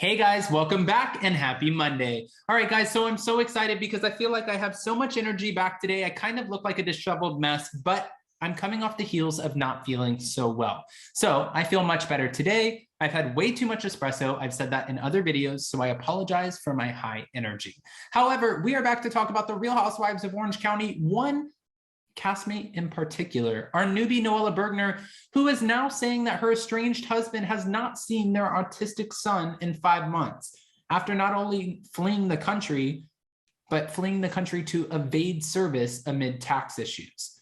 Hey guys, welcome back and happy Monday. All right, guys, so I'm so excited because I feel like I have so much energy back today. I kind of look like a disheveled mess, but I'm coming off the heels of not feeling so well. So I feel much better today. I've had way too much espresso. I've said that in other videos, so I apologize for my high energy. However, we are back to talk about the Real Housewives of Orange County, one castmate in particular, our newbie Noella Bergener, who is now saying that her estranged husband has not seen their autistic son in 5 months after not only fleeing the country, but fleeing the country to evade service amid tax issues.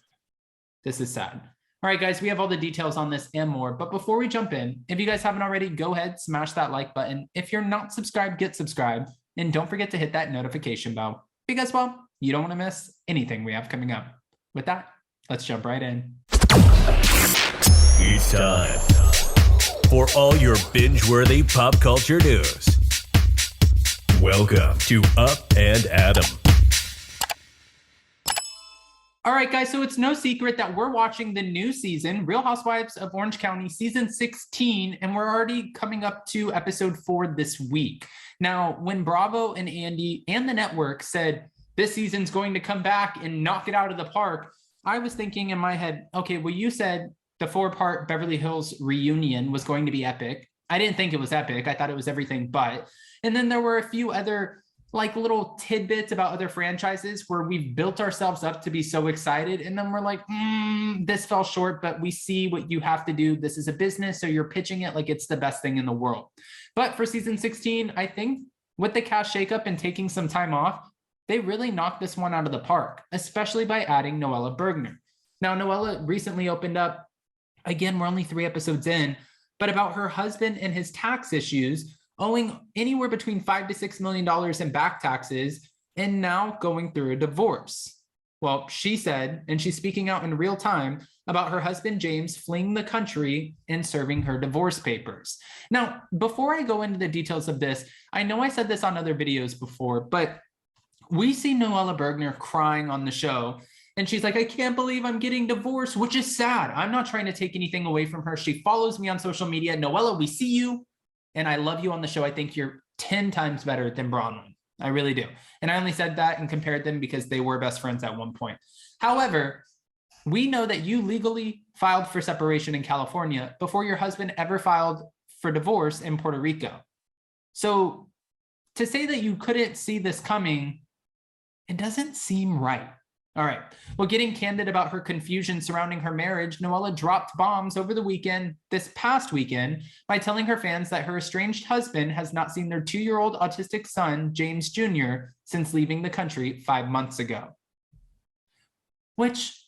This is sad. All right, guys, we have all the details on this and more. But before we jump in, if you guys haven't already, go ahead, smash that like button. If you're not subscribed, get subscribed. And don't forget to hit that notification bell because, well, you don't want to miss anything we have coming up. With that, let's jump right in. It's time for all your binge-worthy pop culture news. Welcome to Up and Adam. All right, guys, so it's no secret that we're watching the new season, Real Housewives of Orange County, season 16, and we're already coming up to episode 4 this week. Now, when Bravo and Andy and the network said, this season's going to come back and knock it out of the park, I was thinking in my head, okay, well, you said the 4-part Beverly Hills reunion was going to be epic. I didn't think it was epic. I thought it was everything but. And then there were a few other like little tidbits about other franchises where we've built ourselves up to be so excited. And then we're like, this fell short, but we see what you have to do. This is a business, so you're pitching it like it's the best thing in the world. But for season 16, I think with the cast shakeup and taking some time off, they really knocked this one out of the park, especially by adding Noella Bergener. Now, Noella recently opened up, again, we're only 3 episodes in, but about her husband and his tax issues, owing anywhere between $5 to $6 million in back taxes, and now going through a divorce. Well, she said, and she's speaking out in real time, about her husband, James, fleeing the country and serving her divorce papers. Now, before I go into the details of this, I know I said this on other videos before, but we see Noella Bergener crying on the show, and she's like, I can't believe I'm getting divorced, which is sad. I'm not trying to take anything away from her. She follows me on social media. Noella, we see you, and I love you on the show. I think you're 10 times better than Bronwyn. I really do. And I only said that and compared them because they were best friends at one point. However, we know that you legally filed for separation in California before your husband ever filed for divorce in Puerto Rico. So to say that you couldn't see this coming, it doesn't seem right. All right. Well, getting candid about her confusion surrounding her marriage, Noella dropped bombs over the weekend, this past weekend, by telling her fans that her estranged husband has not seen their 2-year-old autistic son, James Jr., since leaving the country 5 months ago. Which,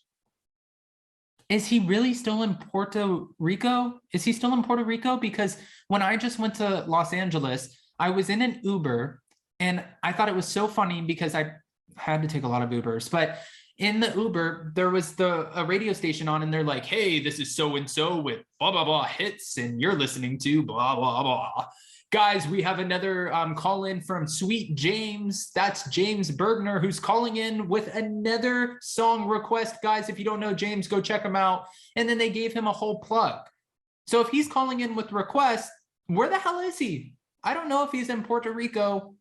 is he really still in Puerto Rico? Is he still in Puerto Rico? Because when I just went to Los Angeles, I was in an Uber, and I thought it was so funny because I had to take a lot of Ubers, but in the Uber, there was a radio station on, and they're like, hey, this is so-and-so with blah, blah, blah hits, and you're listening to blah, blah, blah. Guys, we have another call in from Sweet James. That's James Bergener, who's calling in with another song request. Guys, if you don't know James, go check him out. And then they gave him a whole plug. So if he's calling in with requests, where the hell is he? I don't know if he's in Puerto Rico.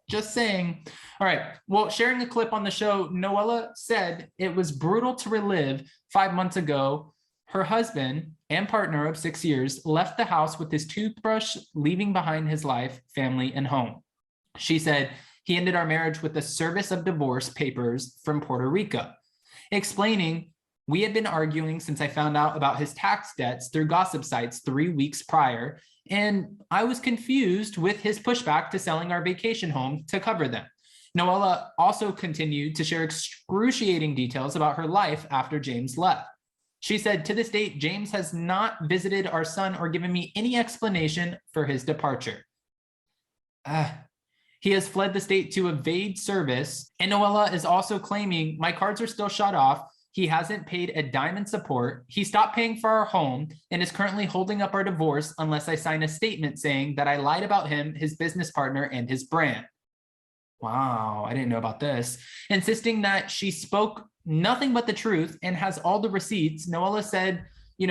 Just saying. All right. Well, sharing a clip on the show, Noella said it was brutal to relive 5 months ago. Her husband and partner of 6 years left the house with his toothbrush, leaving behind his life, family, and home. She said, he ended our marriage with the service of divorce papers from Puerto Rico, explaining, we had been arguing since I found out about his tax debts through gossip sites 3 weeks prior, and I was confused with his pushback to selling our vacation home to cover them. Noella also continued to share excruciating details about her life after James left. She said, to this date, James has not visited our son or given me any explanation for his departure. He has fled the state to evade service, and Noella is also claiming, my cards are still shut off. He hasn't paid a dime in support. He stopped paying for our home and is currently holding up our divorce unless I sign a statement saying that I lied about him, his business partner, and his brand. Wow, I didn't know about this. Insisting that she spoke nothing but the truth and has all the receipts, Noella said,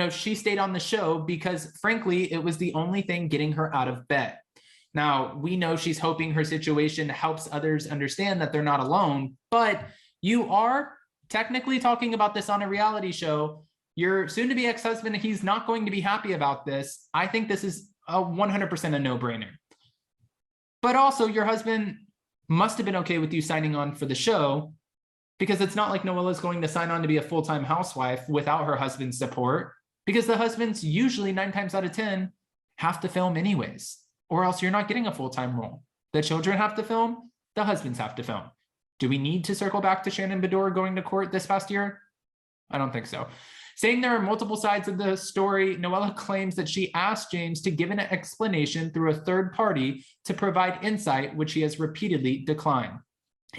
she stayed on the show because, frankly, it was the only thing getting her out of bed. Now, we know she's hoping her situation helps others understand that they're not alone, but you are technically talking about this on a reality show. Your soon-to-be ex-husband, he's not going to be happy about this. I think this is a 100% a no-brainer. But also, your husband must have been okay with you signing on for the show, because it's not like Noella's going to sign on to be a full-time housewife without her husband's support, because the husbands usually 9 times out of 10 have to film anyways, or else you're not getting a full-time role. The children have to film, the husbands have to film. Do we need to circle back to Shannon Bedore going to court this past year? I don't think so. Saying there are multiple sides of the story, Noella claims that she asked James to give an explanation through a third party to provide insight, which he has repeatedly declined.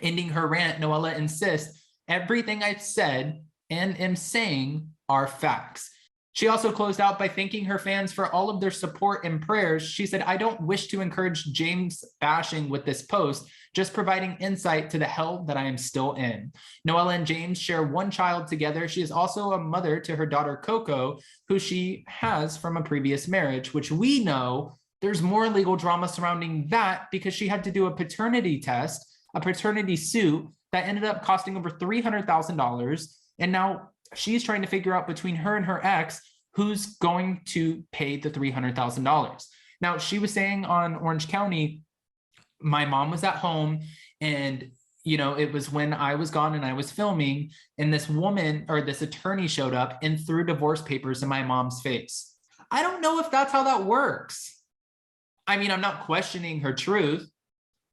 Ending her rant, Noella insists, everything I've said and am saying are facts. She also closed out by thanking her fans for all of their support and prayers. She said, I don't wish to encourage James bashing with this post, just providing insight to the hell that I am still in. Noella and James share one child together. She is also a mother to her daughter, Coco, who she has from a previous marriage, which we know there's more legal drama surrounding that because she had to do a paternity test, a paternity suit that ended up costing over $300,000. And now she's trying to figure out between her and her ex, who's going to pay the $300,000. Now, she was saying on Orange County, my mom was at home and, you know, it was when I was gone and I was filming, and this woman or this attorney showed up and threw divorce papers in my mom's face. I don't know if that's how that works. I mean, I'm not questioning her truth,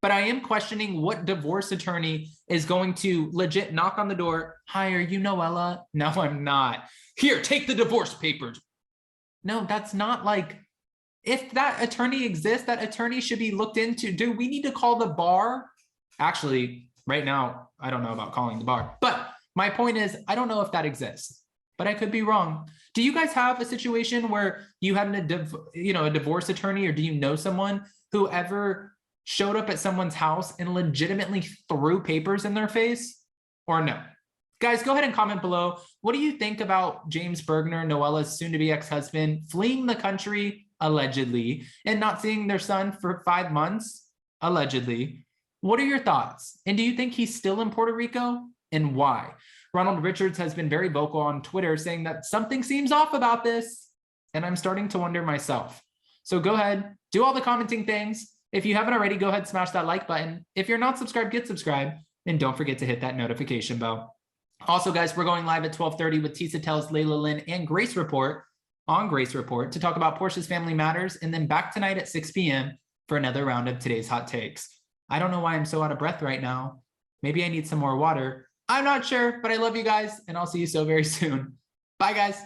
but I am questioning what divorce attorney is going to legit knock on the door. Hi, are you Noella? No, I'm not. Here, take the divorce papers. No, that's not like, if that attorney exists, that attorney should be looked into. Do we need to call the bar? Actually, right now, I don't know about calling the bar, but my point is, I don't know if that exists, but I could be wrong. Do you guys have a situation where you had a divorce attorney, or do you know someone who ever showed up at someone's house and legitimately threw papers in their face, or no? Guys, go ahead and comment below. What do you think about James Bergener, Noella's soon-to-be ex-husband, fleeing the country, allegedly, and not seeing their son for 5 months, allegedly? What are your thoughts? And do you think he's still in Puerto Rico, and why? Ronald Richards has been very vocal on Twitter saying that something seems off about this, and I'm starting to wonder myself. So go ahead, do all the commenting things. If you haven't already, go ahead and smash that like button. If you're not subscribed, get subscribed, and don't forget to hit that notification bell. Also, guys, we're going live at 12:30 with Tisa Tells, Layla Lynn, and Grace Report on Grace Report to talk about Portia's Family Matters, and then back tonight at 6 p.m. for another round of today's hot takes. I don't know why I'm so out of breath right now. Maybe I need some more water. I'm not sure, but I love you guys, and I'll see you so very soon. Bye, guys.